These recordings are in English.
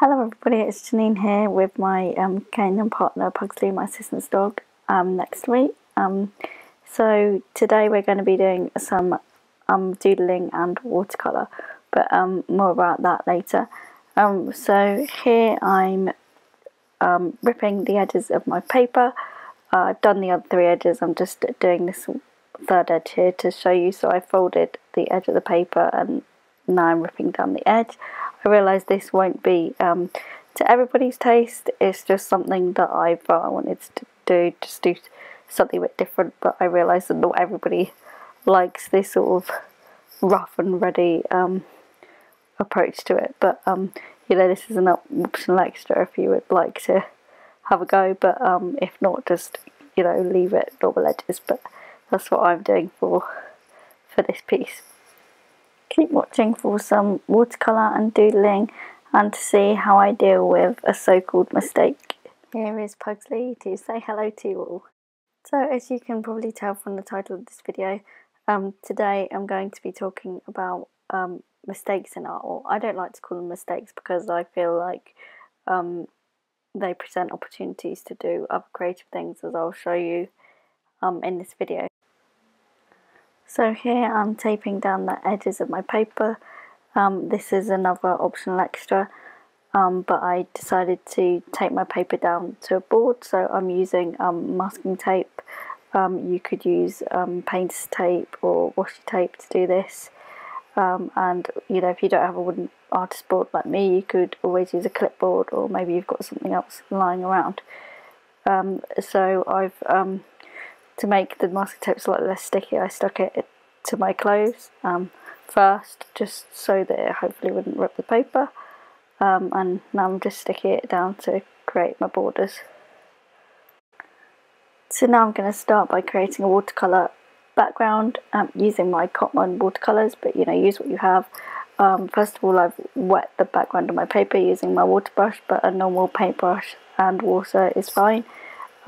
Hello everybody, it's Janine here with my canine partner Pugsley, my assistant's dog, next to me. So today we're going to be doing some doodling and watercolour, but more about that later. So here I'm ripping the edges of my paper. I've done the other three edges, I'm just doing this third edge here to show you. So I folded the edge of the paper and now I'm ripping down the edge. I realise this won't be to everybody's taste. It's just something that I felt I wanted to do, just do something a bit different, but I realise that not everybody likes this sort of rough and ready approach to it, but you know, this is an optional extra if you would like to have a go, but if not, just, you know, leave it normal edges. But that's what I'm doing for this piece. Keep watching for some watercolour and doodling and to see how I deal with a so-called mistake. Here is Pugsley to say hello to you all. So as you can probably tell from the title of this video, today I'm going to be talking about mistakes in art. Or I don't like to call them mistakes because I feel like they present opportunities to do other creative things, as I'll show you in this video. So here I'm taping down the edges of my paper. This is another optional extra, but I decided to tape my paper down to a board, so I'm using masking tape. You could use painter's tape or washi tape to do this, and you know, if you don't have a wooden artist board like me, you could always use a clipboard, or maybe you've got something else lying around. So I've to make the masking tape slightly less sticky, I stuck it to my clothes first, just so that it hopefully wouldn't rip the paper, and now I'm just sticking it down to create my borders. So now I'm going to start by creating a watercolour background using my Cotton watercolours, but you know, use what you have. First of all, I've wet the background of my paper using my water brush, but a normal paintbrush and water is fine.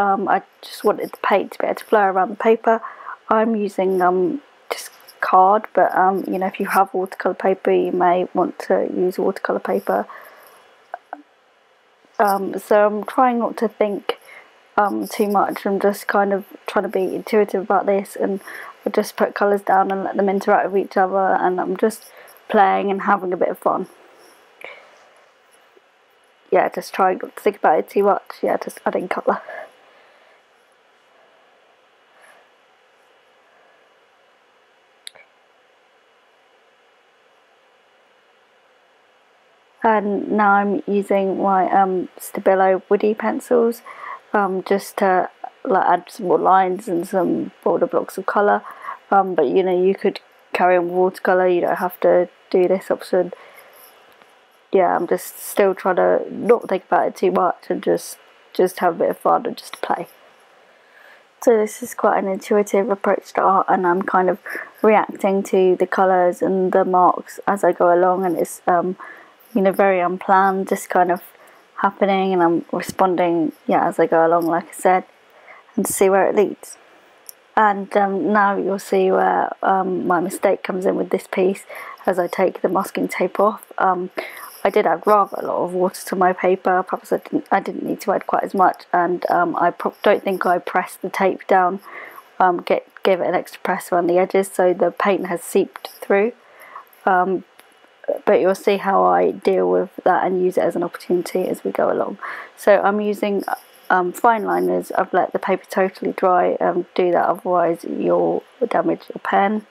I just wanted the paint to be able to flow around the paper. I'm using just card, but you know, if you have watercolour paper, you may want to use watercolour paper. So I'm trying not to think too much. I'm just kind of trying to be intuitive about this, and I just put colours down and let them interact with each other, and I'm just playing and having a bit of fun. Yeah, just trying not to think about it too much. Yeah, just adding colour. And now I'm using my Stabilo woody pencils just to add some more lines and some border blocks of colour, but you know, you could carry on with watercolour, you don't have to do this option. Yeah, I'm just still trying to not think about it too much and just have a bit of fun and just play. So this is quite an intuitive approach to art, and I'm kind of reacting to the colours and the marks as I go along, and it's you know, very unplanned, just kind of happening, and I'm responding, yeah, as I go along, like I said, and to see where it leads. And now you'll see where my mistake comes in with this piece as I take the masking tape off. I did add rather a lot of water to my paper. Perhaps I didn't need to add quite as much, and I don't think I pressed the tape down, gave it an extra press around the edges, so the paint has seeped through. But you'll see how I deal with that and use it as an opportunity as we go along. So I'm using fine liners. I've let the paper totally dry. Do that, otherwise you'll damage your pen.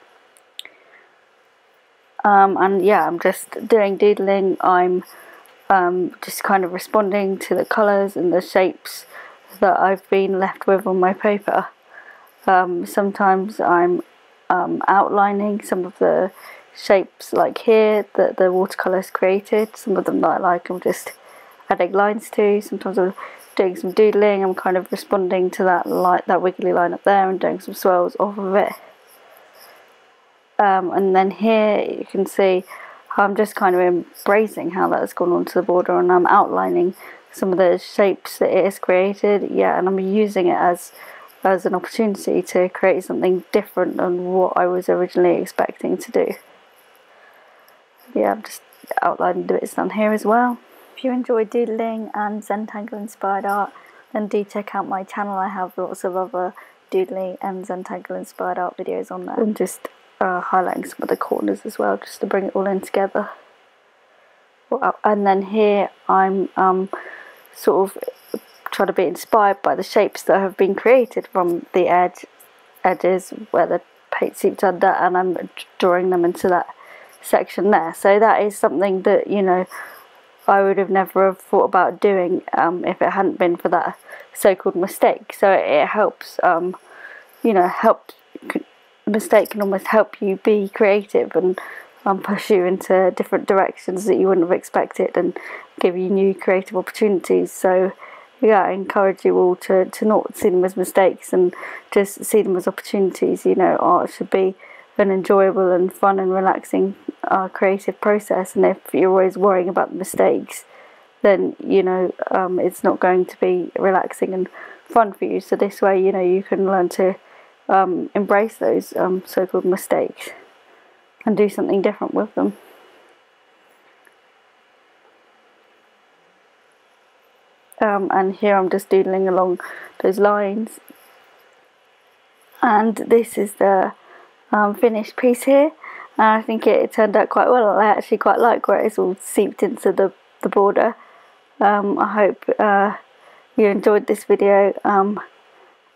And yeah, I'm just doing doodling. I'm just kind of responding to the colours and the shapes that I've been left with on my paper. Sometimes I'm outlining some of the shapes, like here, that the watercolours created. Some of them that I like, I'm just adding lines to. Sometimes I'm doing some doodling, I'm kind of responding to that wiggly line up there and doing some swirls off of it. And then here you can see how I'm just kind of embracing how that has gone onto the border, and I'm outlining some of the shapes that it has created. Yeah, and I'm using it as an opportunity to create something different than what I was originally expecting to do. Yeah, I'm just outlining the bits down here as well. If you enjoy doodling and Zentangle inspired art, then do check out my channel. I have lots of other doodling and Zentangle inspired art videos on there. And just highlighting some of the corners as well, just to bring it all in together. And then here I'm sort of trying to be inspired by the shapes that have been created from the edges where the paint seeped under, and I'm drawing them into that section there. So that is something that, you know, I would have never have thought about doing if it hadn't been for that so-called mistake. So it helps, you know, mistake can almost help you be creative and push you into different directions that you wouldn't have expected and give you new creative opportunities. So yeah, I encourage you all to not see them as mistakes and just see them as opportunities. You know, art should be an enjoyable and fun and relaxing creative process, and if you're always worrying about the mistakes, then, you know, it's not going to be relaxing and fun for you. So this way, you know, you can learn to embrace those so-called mistakes and do something different with them. And here I'm just doodling along those lines, and this is the finished piece here, and I think it turned out quite well. I actually quite like where it's all seeped into the border. I hope you enjoyed this video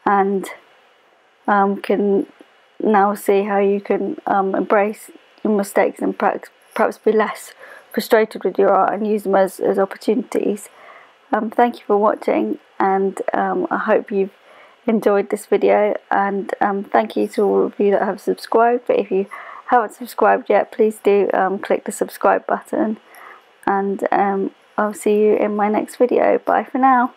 and can now see how you can embrace your mistakes and perhaps be less frustrated with your art and use them as opportunities. Thank you for watching, and I hope you've enjoyed this video, and thank you to all of you that have subscribed. But if you haven't subscribed yet, please do click the subscribe button, and I'll see you in my next video. Bye for now.